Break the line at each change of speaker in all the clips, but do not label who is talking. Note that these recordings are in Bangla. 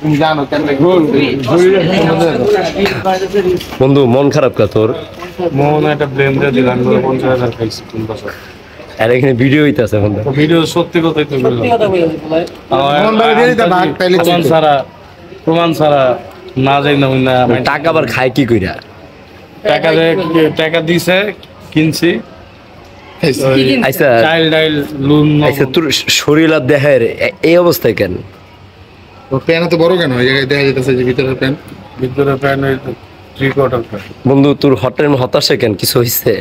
তুমি জানো কেন
বন্ধু মন খারাপ কা তোর?
মন একটা ব্লেন্ডার দিলাম 50,000 খাইছি 3 বছর।
আর এখানে ভিডিও হইতাছে বন্ধু।
ভিডিও সত্যি কথাই তো বললাম।
মন ভালো দিয়ে দিতে ভাগ পেলে
প্রমাণ ছাড়া না যাই না হই না।
টাকা আবার খায় কি কইরা?
টাকা দিছে কিনছি।
আচ্ছা
চাইল্ড লোন।
আচ্ছা তোর শরীর আর দেহের এই অবস্থায় কেন?
প্যান তো বড় কেন? এই জায়গায় দেখা যেতেছে যে ভিতরের প্যান।
ভিতরে প্যান 3/4 প্যান।
বন্ধু তোর হতাশা কেন? কিছু হইছে?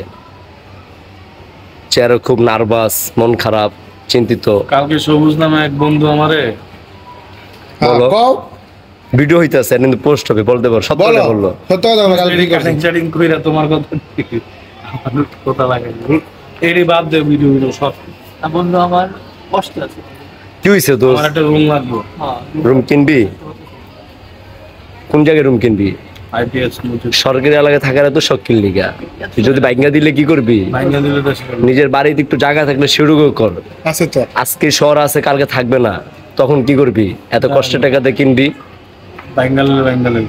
চেহারা খুব নার্ভাস, মন খারাপ, চিন্তিত।
কালকে সবুজ নামে এক বন্ধু আমারে
বলো। ভিডিও হইতাছে কিন্তু পোস্ট হবে, বলতে পারো সত্য কথা বললো।
সত্য কথা বলো, কালকে কি করছিস?
চ্যাটিং কইরা তোমার কথা আমার কথা লাগে। এরই বাদ দে ভিডিও সব।
বন্ধু আমার কষ্ট আছে।
কি হইছে তোর?
আমার একটা রুম লাগবে।
রুম কিনবি? কোন জায়গায় রুম কিনবি?
আইপিএস
সরকারি এলাকায় থাকার তো শখ কিনলি গা। তুই যদি বাইঙ্গা দিলে কি করবি?
ভাঙা দিলে তো
নিজের বাড়িতে একটু জায়গা থাকলে সেটুকু কর।
আছে তো।
আজকে শহর আছে, কালকে থাকবে না, তখন কি করবি? এত কষ্টের টাকাতে কিনবি।
বাঙ্গালে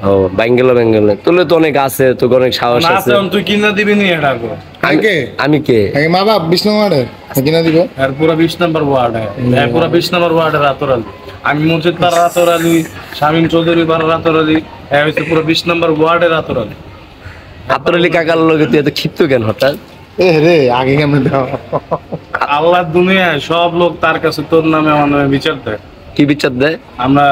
ও বেঙ্গলে তুলে তো অনেক আছে, তো অনেক সাহস
না
আছে।
আছে তুই কিনা দিবি নি এটা কো।
আমি কে?
আগে মা বাপ 20 নম্বরে কিনা দিব।
এর পুরো 20 নম্বর ওয়ার্ড এর পুরো 20 নম্বর ওয়ার্ডে রাতরালি। আমি মসজিদ পাড়া রাতরালি, শামীম চৌধুরী পাড়া রাতরালি, এ হইছে পুরো 20 নম্বর ওয়ার্ডে রাতরালি।
আতরালি কাকার লগে তুই এত ক্ষিপ্ত কেন হঠাৎ?
এ রে আগে কেমন দাও?
আল্লাহর দুনিয়ায় সব লোক তার কাছে তোর নামে আমার নামে বিচার দেয়।
কি বিচার দেয়?
আমরা